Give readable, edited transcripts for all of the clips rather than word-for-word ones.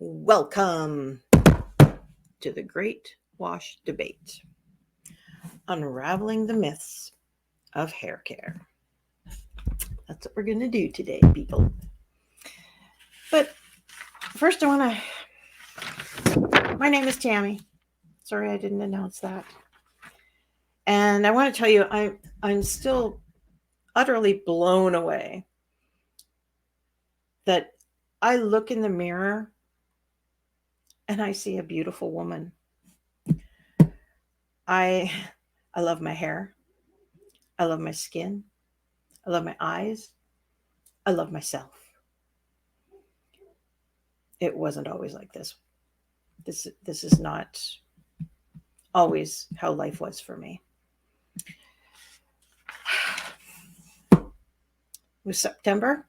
Welcome to the Great Wash Debate, Unraveling the Myths of Hair Care. That's what we're going to do today, people. But first my name is Tammy. Sorry I didn't announce that. And I want to tell you, I'm still utterly blown away that I look in the mirror and I see a beautiful woman. I love my hair. I love my skin. I love my eyes. I love myself. It wasn't always like this. This is not always how life was for me. It was September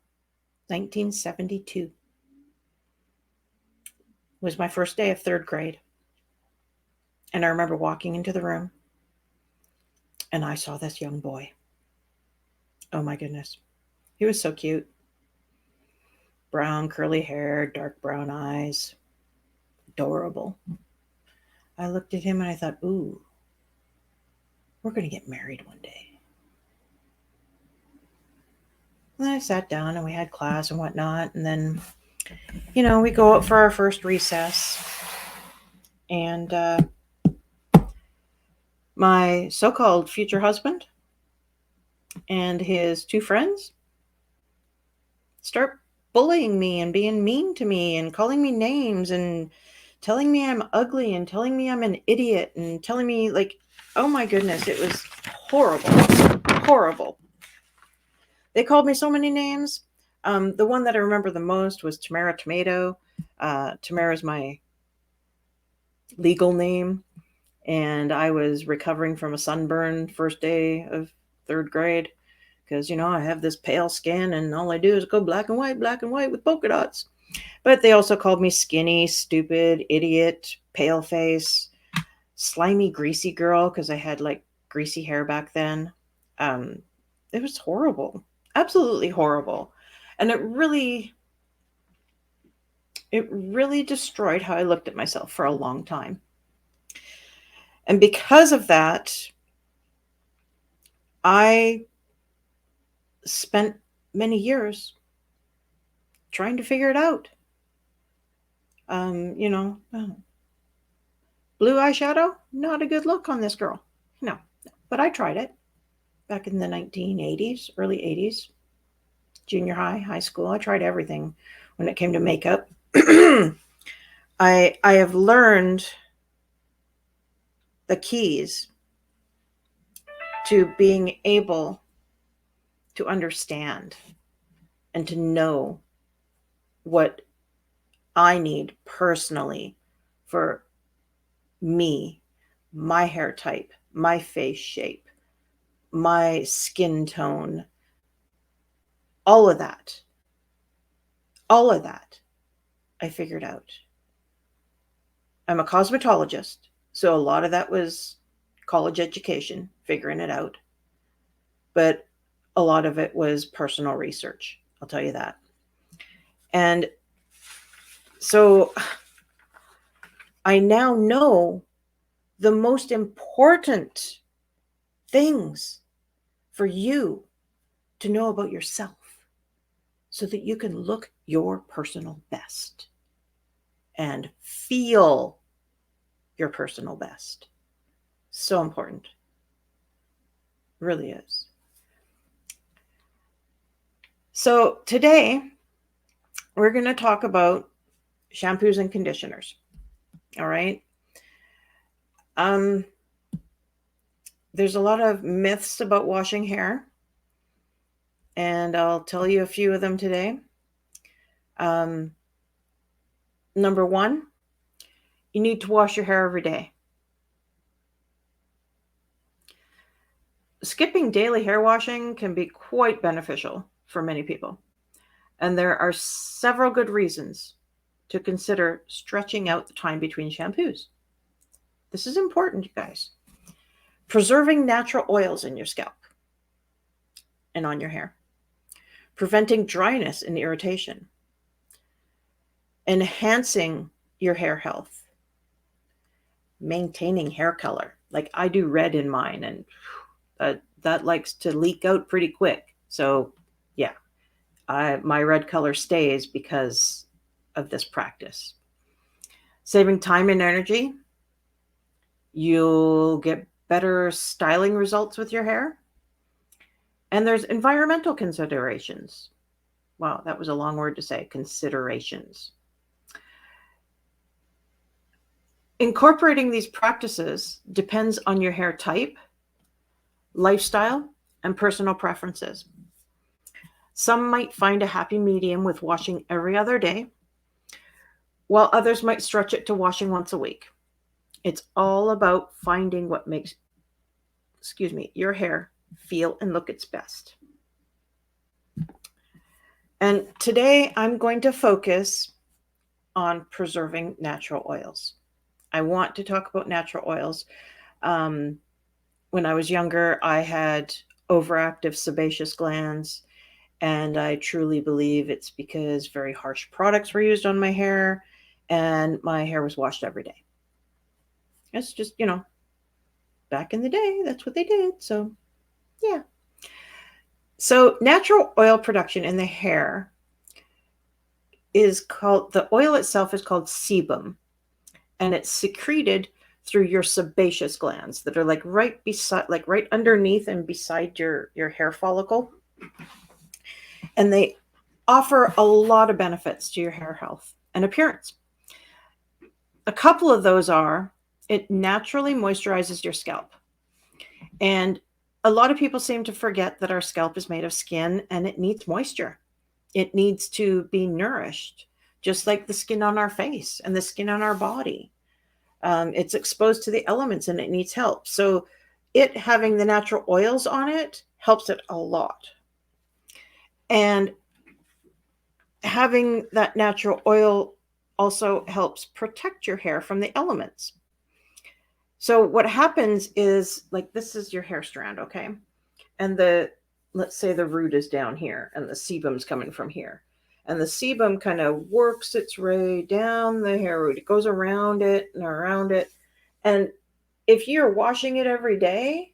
1972. It was my first day of third grade. And I remember walking into the room and I saw this young boy. Oh my goodness. He was so cute. Brown curly hair, dark brown eyes. Adorable. I looked at him and I thought, ooh, we're going to get married one day. And then I sat down and we had class and whatnot. And then, we go out for our first recess. And my so-called future husband and his two friends start bullying me and being mean to me and calling me names and telling me I'm ugly and telling me I'm an idiot and telling me, oh my goodness, it was horrible. They called me so many names. The one that I remember the most was Tamara Tomato. Tamara's my legal name. And I was recovering from a sunburn first day of third grade because, I have this pale skin and all I do is go black and white with polka dots. But they also called me skinny, stupid, idiot, pale face, slimy, greasy girl because I had greasy hair back then. It was horrible, absolutely horrible. And it really destroyed how I looked at myself for a long time. And because of that, I spent many years trying to figure it out. Blue eyeshadow, not a good look on this girl. No. But I tried it back in the 1980s, early 80s, junior high school. I tried everything when it came to makeup. I have learned the keys to being able to understand and to know what I need personally for me, my hair type, my face shape, my skin tone, all of that I figured out. I'm a cosmetologist, so a lot of that was college education, figuring it out. But a lot of it was personal research, I'll tell you that. And so I now know the most important things for you to know about yourself so that you can look your personal best and feel your personal best. So important. It really is. So today, we're going to talk about shampoos and conditioners. All right. There's a lot of myths about washing hair, and I'll tell you a few of them today. Number one, you need to wash your hair every day. Skipping daily hair washing can be quite beneficial for many people, and there are several good reasons to consider stretching out the time between shampoos. This is important, you guys. Preserving natural oils in your scalp and on your hair. Preventing dryness and irritation. enhancing your hair health, maintaining hair color. Like I do red in mine, and that likes to leak out pretty quick. So, yeah, my red color stays because of this practice. Saving time and energy. You'll get better styling results with your hair. And there's environmental considerations. Wow, that was a long word to say, considerations. Incorporating these practices depends on your hair type, lifestyle, and personal preferences. Some might find a happy medium with washing every other day, while others might stretch it to washing once a week. It's all about finding what makes, your hair feel and look its best. And today I'm going to focus on preserving natural oils. I want to talk about natural oils. When I was younger, I had overactive sebaceous glands, and I truly believe it's because very harsh products were used on my hair, and my hair was washed every day. It's just, back in the day, that's what they did. So, yeah. So, natural oil production in the hair the oil itself is called sebum, and it's secreted through your sebaceous glands that are right underneath and beside your hair follicle. And they offer a lot of benefits to your hair health and appearance. A couple of those are it naturally moisturizes your scalp. And a lot of people seem to forget that our scalp is made of skin and it needs moisture. It needs to be nourished, just like the skin on our face and the skin on our body. It's exposed to the elements and it needs help. So it having the natural oils on it helps it a lot. And having that natural oil also helps protect your hair from the elements. So what happens is, like, this is your hair strand, okay? And let's say the root is down here and the sebum's coming from here. And the sebum kind of works its way down the hair root. It goes around it and around it. And if you're washing it every day,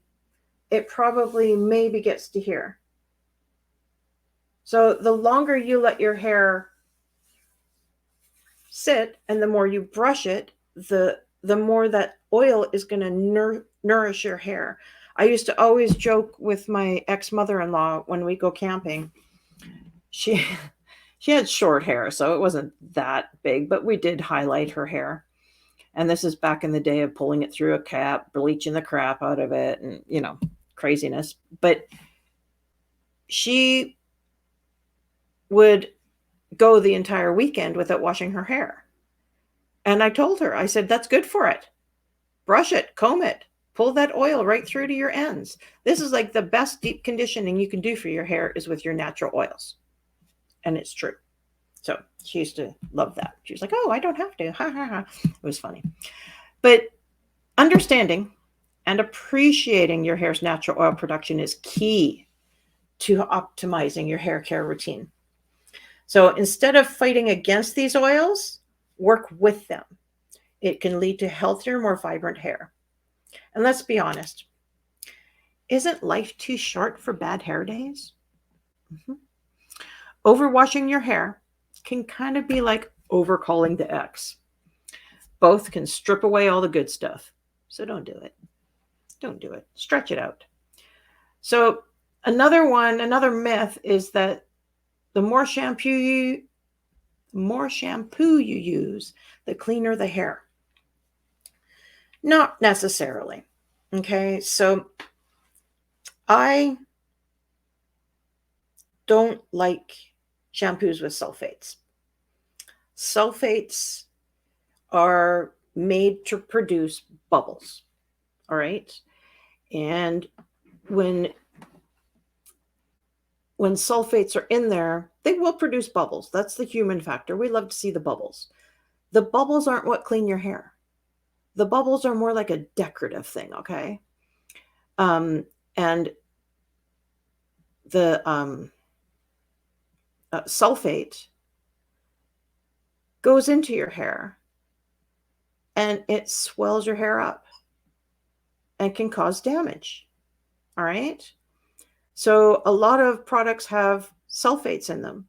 it probably maybe gets to here. So the longer you let your hair sit and the more you brush it, the more that oil is going to nourish your hair. I used to always joke with my ex-mother-in-law when we go camping. She had short hair, so it wasn't that big, but we did highlight her hair. And this is back in the day of pulling it through a cap, bleaching the crap out of it, and, craziness. But she would go the entire weekend without washing her hair. And I told her, I said, that's good for it. Brush it, comb it, pull that oil right through to your ends. This is like the best deep conditioning you can do for your hair is with your natural oils. And it's true. So she used to love that. She was like, oh, I don't have to. Ha, ha, ha. It was funny. But understanding and appreciating your hair's natural oil production is key to optimizing your hair care routine. So instead of fighting against these oils, work with them. It can lead to healthier, more vibrant hair. And let's be honest, isn't life too short for bad hair days? Mm-hmm. Overwashing your hair can kind of be like overcalling the ex. Both can strip away all the good stuff. So don't do it. Don't do it. Stretch it out. So another myth is that the more shampoo you use, the cleaner the hair. Not necessarily. Okay, so I don't like shampoos with sulfates. Sulfates are made to produce bubbles. All right. And when sulfates are in there, they will produce bubbles. That's the human factor. We love to see the bubbles. The bubbles aren't what clean your hair. The bubbles are more like a decorative thing, okay? And the sulfate goes into your hair and it swells your hair up and can cause damage. All right. So a lot of products have sulfates in them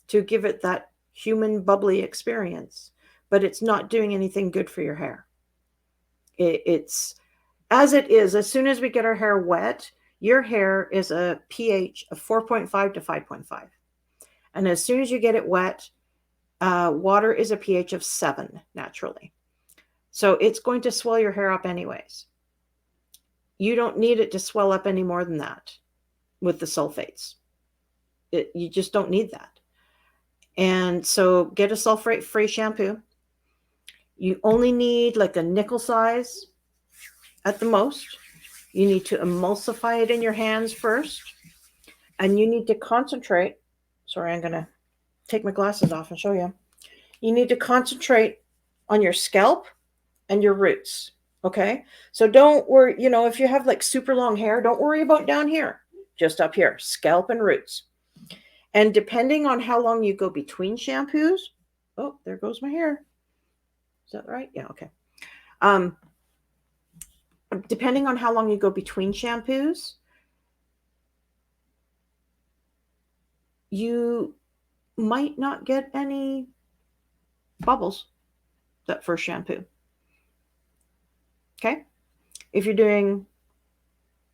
to give it that human bubbly experience, but it's not doing anything good for your hair. It's as it is, as soon as we get our hair wet, your hair is a pH of 4.5 to 5.5. And as soon as you get it wet, water is a pH of 7 naturally. So it's going to swell your hair up anyways. You don't need it to swell up any more than that with the sulfates. You just don't need that. And so get a sulfate-free shampoo. You only need like a nickel size at the most. You need to emulsify it in your hands first. And you need to concentrate. Sorry, I'm going to take my glasses off and show you. You need to concentrate on your scalp and your roots. Okay. So don't worry, if you have like super long hair, don't worry about down here, just up here, scalp and roots. And depending on how long you go between shampoos, oh, there goes my hair. Is that right? Yeah. Okay. Depending on how long you go between shampoos, you might not get any bubbles that first shampoo. Okay. If you're doing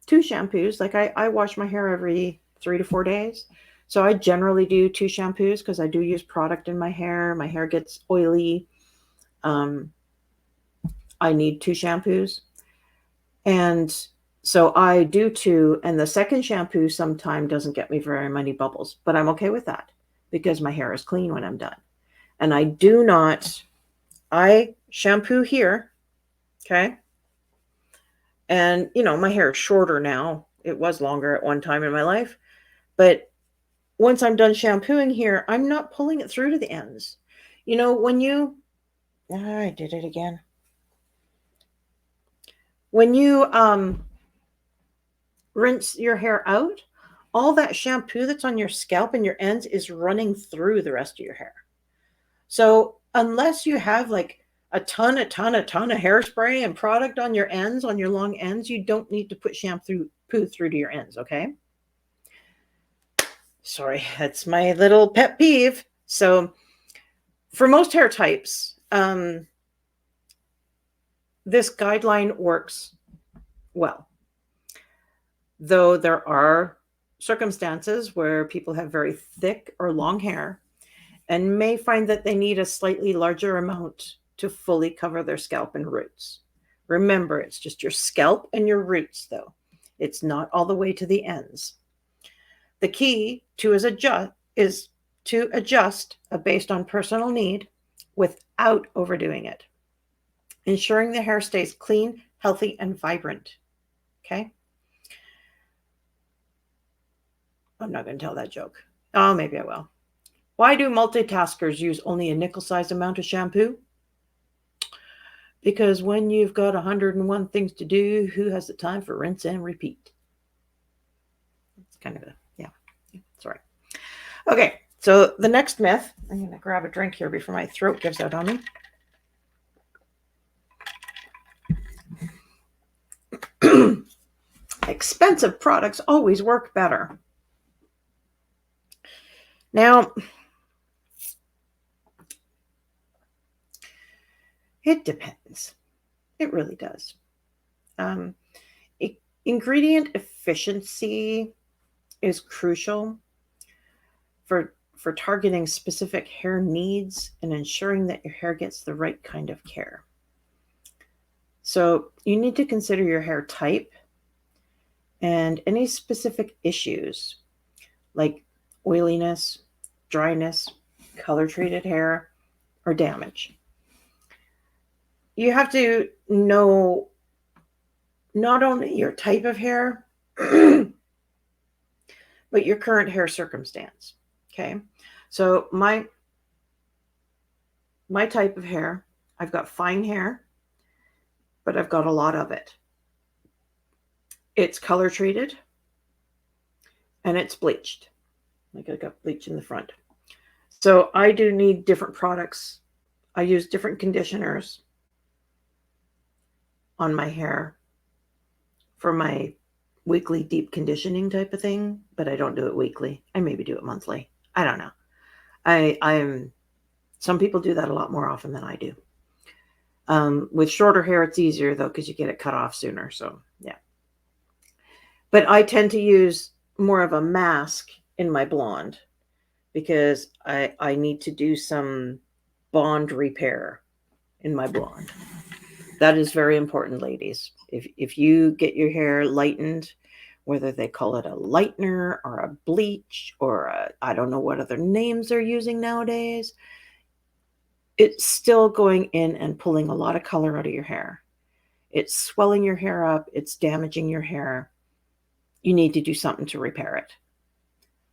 2 shampoos, like I wash my hair every 3 to 4 days. So I generally do 2 shampoos because I do use product in my hair. My hair gets oily. I need 2 shampoos. And so I do 2. And the second shampoo sometime doesn't get me very many bubbles. But I'm okay with that because my hair is clean when I'm done. And I shampoo here. Okay. And, my hair is shorter now. It was longer at one time in my life. But once I'm done shampooing here, I'm not pulling it through to the ends. I did it again. When you rinse your hair out, all that shampoo that's on your scalp and your ends is running through the rest of your hair. So unless you have like a ton of hairspray and product on your ends, on your long ends, you don't need to put shampoo through to your ends, okay? Sorry, that's my little pet peeve. So for most hair types, this guideline works well. Though there are circumstances where people have very thick or long hair and may find that they need a slightly larger amount to fully cover their scalp and roots. Remember, it's just your scalp and your roots, though. It's not all the way to the ends. The key is to adjust based on personal need without overdoing it, ensuring the hair stays clean, healthy, and vibrant. Okay? I'm not going to tell that joke. Oh, maybe I will. Why do multitaskers use only a nickel-sized amount of shampoo? Because when you've got 101 things to do, who has the time for rinse and repeat? It's kind of sorry. Okay, so the next myth, I'm going to grab a drink here before my throat gives out on me. Expensive products always work better. Now, it depends. It really does. Ingredient efficiency is crucial for targeting specific hair needs and ensuring that your hair gets the right kind of care. So you need to consider your hair type and any specific issues like oiliness, dryness, color-treated hair, or damage. You have to know not only your type of hair, but your current hair circumstance. Okay. So my type of hair, I've got fine hair, but I've got a lot of it. It's color treated and it's bleached. Like I got bleach in the front. So I do need different products. I use different conditioners on my hair for my weekly deep conditioning type of thing, but I don't do it weekly. I maybe do it monthly. I don't know. I'm some people do that a lot more often than I do. With shorter hair, it's easier though because you get it cut off sooner. So yeah, but I tend to use more of a mask in my blonde because I need to do some bond repair in my blonde. That is very important, ladies. If you get your hair lightened, whether they call it a lightener or a bleach or I don't know what other names they're using nowadays, it's still going in and pulling a lot of color out of your hair. It's swelling your hair up, it's damaging your hair. You need to do something to repair it.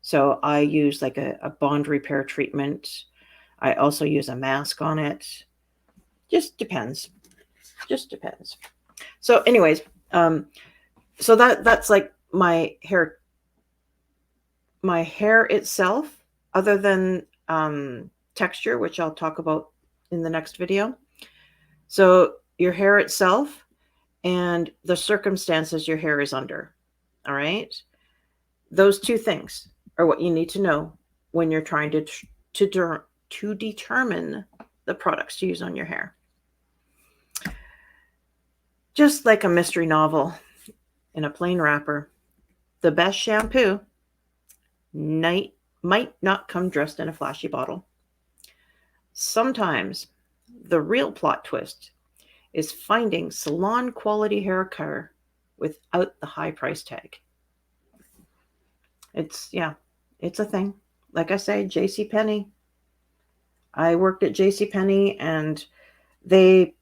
So I use like a bond repair treatment. I also use a mask on it. Just depends. Just depends. So anyways, so that's like my hair itself, other than texture, which I'll talk about in the next video. So your hair itself and the circumstances your hair is under. All right. Those two things are what you need to know when you're trying to determine the products to use on your hair. Just like a mystery novel in a plain wrapper, the best shampoo might not come dressed in a flashy bottle. Sometimes the real plot twist is finding salon quality hair care without the high price tag. It's a thing. Like I say, JCPenney. I worked at JCPenney and they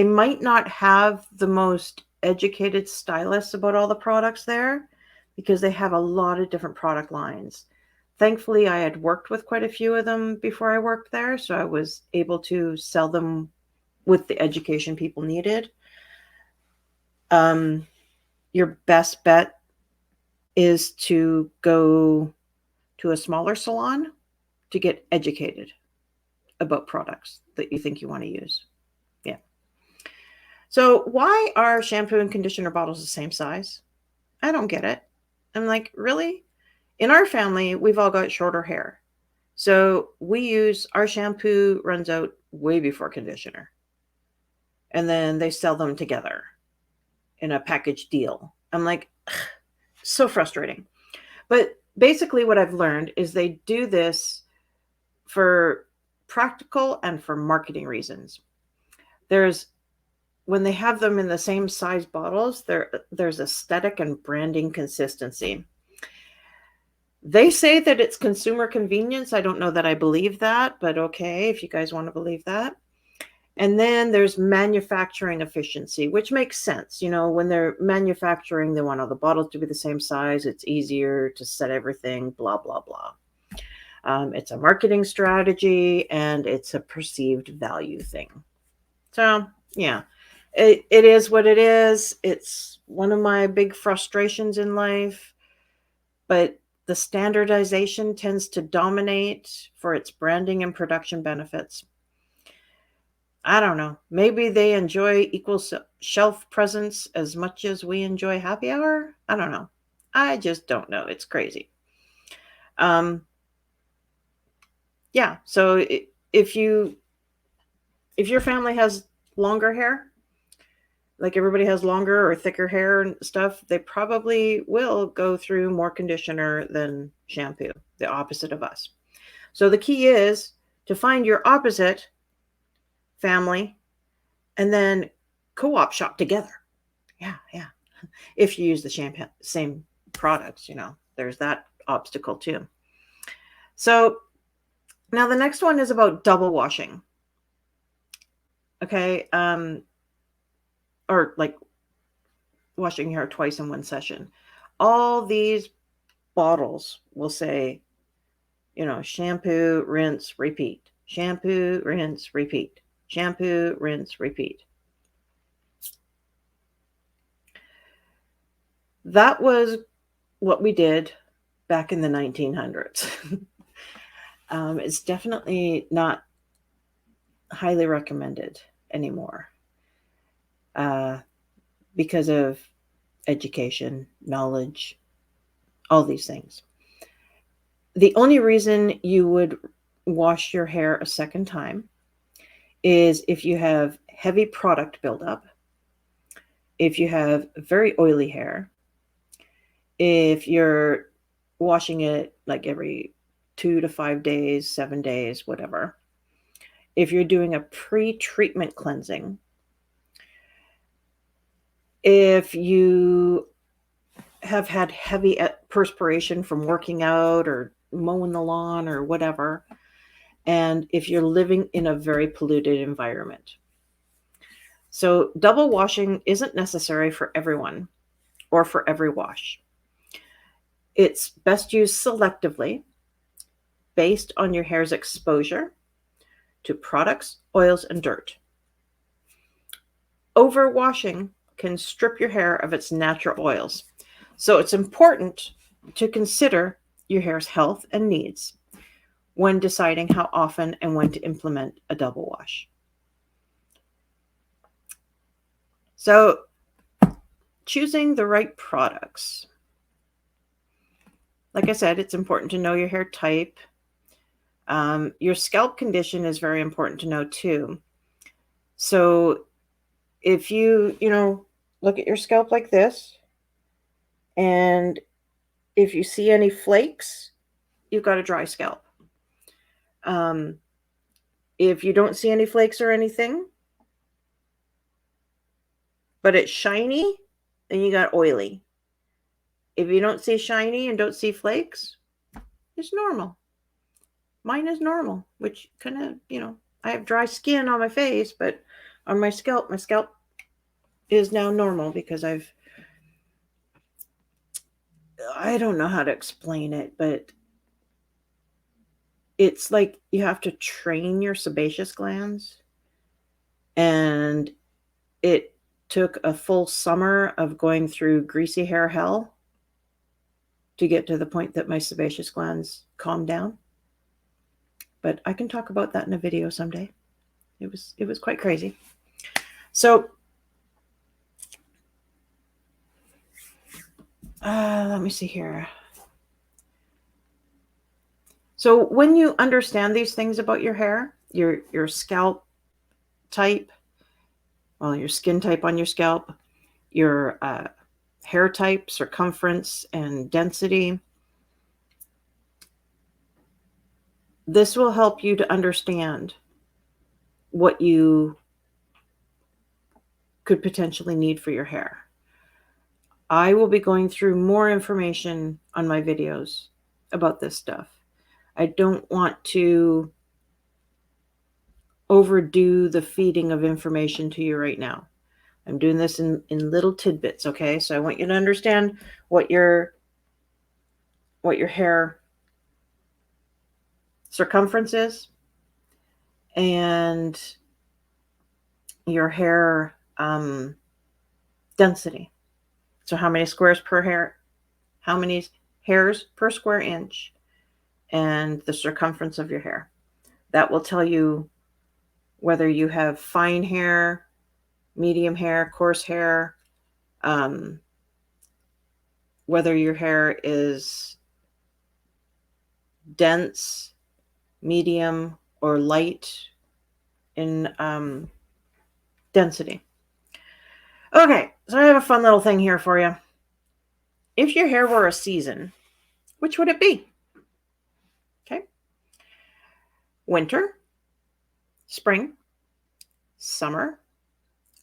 might not have the most educated stylists about all the products there because they have a lot of different product lines. Thankfully, I had worked with quite a few of them before I worked there, so I was able to sell them with the education people needed. Your best bet is to go to a smaller salon to get educated about products that you think you want to use. Yeah. So why are shampoo and conditioner bottles the same size? I don't get it. I'm like, really? In our family, we've all got shorter hair. So our shampoo runs out way before conditioner. And then they sell them together in a package deal. I'm like, ugh, so frustrating. But basically what I've learned is they do this for practical and for marketing reasons. When they have them in the same size bottles, there's aesthetic and branding consistency. They say that it's consumer convenience. I don't know that I believe that, but okay, if you guys want to believe that. And then there's manufacturing efficiency, which makes sense. You know, when they're manufacturing, they want all the bottles to be the same size. It's easier to set everything, blah, blah, blah. It's a marketing strategy and it's a perceived value thing. So, yeah, it is what it is. It's one of my big frustrations in life, but the standardization tends to dominate for its branding and production benefits. I don't know. Maybe they enjoy equal shelf presence as much as we enjoy happy hour. I don't know. I just don't know. It's crazy. Yeah. So if your family has longer hair, like everybody has longer or thicker hair and stuff, they probably will go through more conditioner than shampoo, the opposite of us. So the key is to find your opposite family and then co-op shop together. Yeah. If you use the same products, there's that obstacle too. So now the next one is about double washing. Okay. Or like washing your hair twice in one session. All these bottles will say, shampoo, rinse, repeat. Shampoo, rinse, repeat. Shampoo, rinse, repeat. That was what we did back in the 1900s. It's definitely not highly recommended anymore because of education, knowledge, all these things. The only reason you would wash your hair a second time is if you have heavy product buildup, if you have very oily hair, if you're washing it like every 2 to 5 days, 7 days, whatever. If you're doing a pre-treatment cleansing, if you have had heavy perspiration from working out or mowing the lawn or whatever, and if you're living in a very polluted environment. So double washing isn't necessary for everyone or for every wash. It's best used selectively based on your hair's exposure to products, oils, and dirt. Overwashing can strip your hair of its natural oils. So it's important to consider your hair's health and needs when deciding how often and when to implement a double wash. So choosing the right products. Like I said, it's important to know your hair type. Your scalp condition is very important to know too. So if you look at your scalp like this, and if you see any flakes, you've got a dry scalp. If you don't see any flakes or anything, but it's shiny, then you got oily. If you don't see shiny and don't see flakes, it's normal. Mine is normal, which kind of, I have dry skin on my face, but on my scalp is now normal because I don't know how to explain it, but it's like you have to train your sebaceous glands. And it took a full summer of going through greasy hair hell to get to the point that my sebaceous glands calmed down. But I can talk about that in a video someday. It was quite crazy. So let me see here. So when you understand these things about your hair, your scalp type, well, your skin type on your scalp, your hair type, circumference, and density, this will help you to understand what you could potentially need for your hair. I will be going through more information on my videos about this stuff. I don't want to overdo the feeding of information to you right now. I'm doing this in little tidbits, okay? So I want you to understand what your hair circumference is and your hair density. So how many squares per hair, how many hairs per square inch, and the circumference of your hair. That will tell you whether you have fine hair, medium hair, coarse hair, whether your hair is dense, medium, or light in density. Okay, so I have a fun little thing here for you. If your hair were a season, which would it be? Okay. Winter, spring, summer,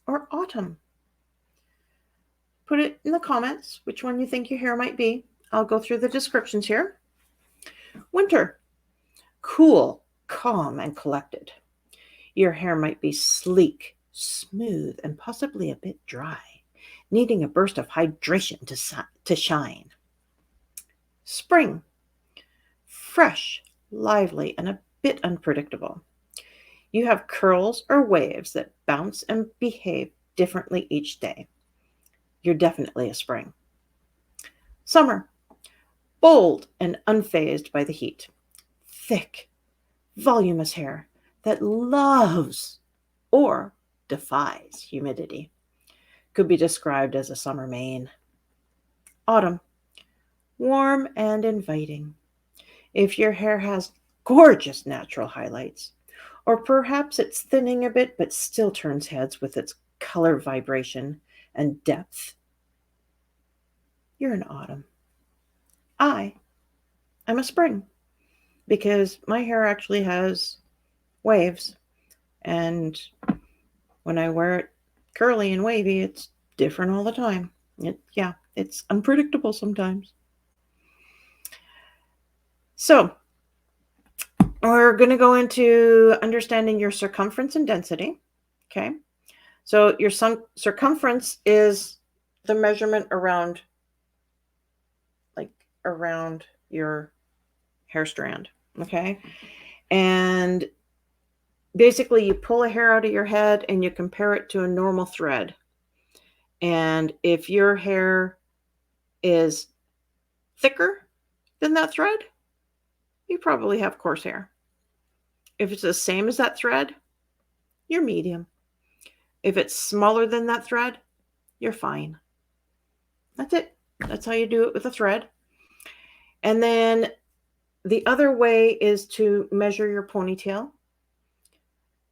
or autumn? Put it in the comments which one you think your hair might be. I'll go through the descriptions here. Winter, cool, calm, and collected. Your hair might be sleek, smooth, and possibly a bit dry, needing a burst of hydration to shine. Spring, fresh, lively, and a bit unpredictable. You have curls or waves that bounce and behave differently each day. You're definitely a spring. Summer, bold and unfazed by the heat. Thick, voluminous hair that loves or defies humidity. Could be described as a summer mane. Autumn, warm and inviting. If your hair has gorgeous natural highlights, or perhaps it's thinning a bit but still turns heads with its color vibration and depth, you're an autumn. I'm a spring because my hair actually has waves, and when I wear it curly and wavy, it's different all the time. It's unpredictable sometimes. So, we're going to go into understanding your circumference and density. Okay. So, your circumference is the measurement around your hair strand. Okay. And basically, you pull a hair out of your head and you compare it to a normal thread. And if your hair is thicker than that thread, you probably have coarse hair. If it's the same as that thread, you're medium. If it's smaller than that thread, you're fine. That's it. That's how you do it with a thread. And then the other way is to measure your ponytail.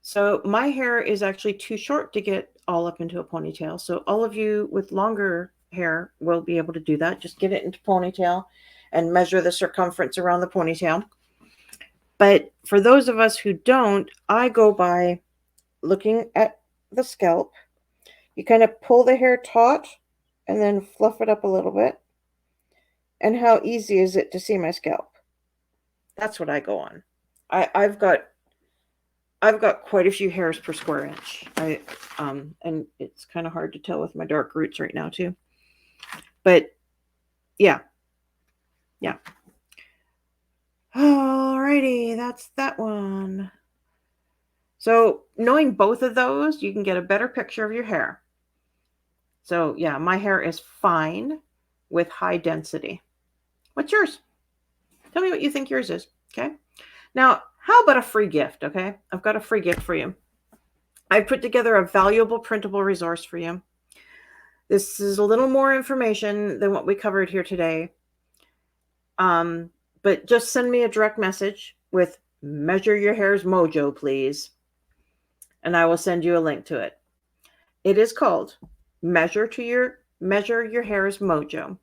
So my hair is actually too short to get all up into a ponytail. So all of you with longer hair will be able to do that. Just get it into ponytail and measure the circumference around the ponytail. But for those of us who don't, I go by looking at the scalp. You kind of pull the hair taut and then fluff it up a little bit. And how easy is it to see my scalp? That's what I go on. I've got quite a few hairs per square inch. And it's kind of hard to tell with my dark roots right now too. But yeah. Alrighty, that's that one. So knowing both of those, you can get a better picture of your hair. So yeah, my hair is fine with high density. What's yours? Tell me what you think yours is. Okay. Now, how about a free gift? Okay. I've got a free gift for you. I put together a valuable printable resource for you. This is a little more information than what we covered here today. But just send me a direct message with "Measure Your Hair's Mojo, please," and I will send you a link to it. It is called Measure Your Hair's Mojo: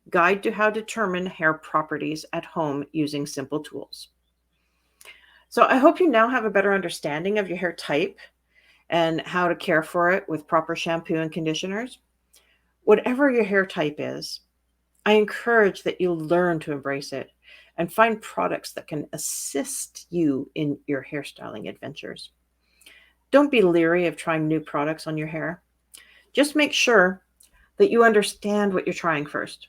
Guide to How to Determine Hair Properties at Home Using Simple Tools. So I hope you now have a better understanding of your hair type and how to care for it with proper shampoo and conditioners. Whatever your hair type is, I encourage that you learn to embrace it and find products that can assist you in your hairstyling adventures. Don't be leery of trying new products on your hair. Just make sure that you understand what you're trying first.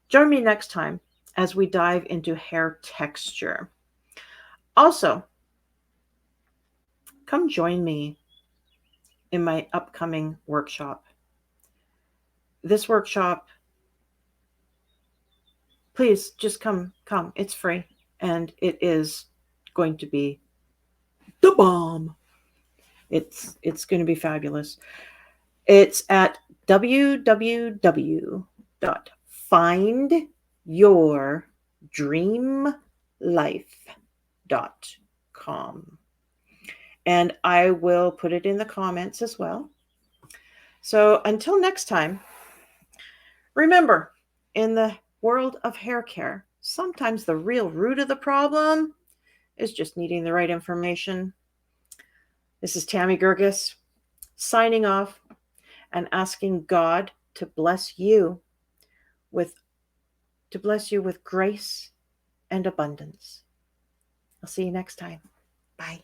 Join me next time as we dive into hair texture. Also, come join me in my upcoming workshop. This workshop, please just come. It's free, and it is going to be the bomb. It's going to be fabulous. It's at www.findyourdreamlife.com. And I will put it in the comments as well. So until next time, remember, in the world of hair care, sometimes the real root of the problem is just needing the right information. This is Tammy Gurgis signing off and asking God to bless you with grace and abundance. I'll see you next time. Bye.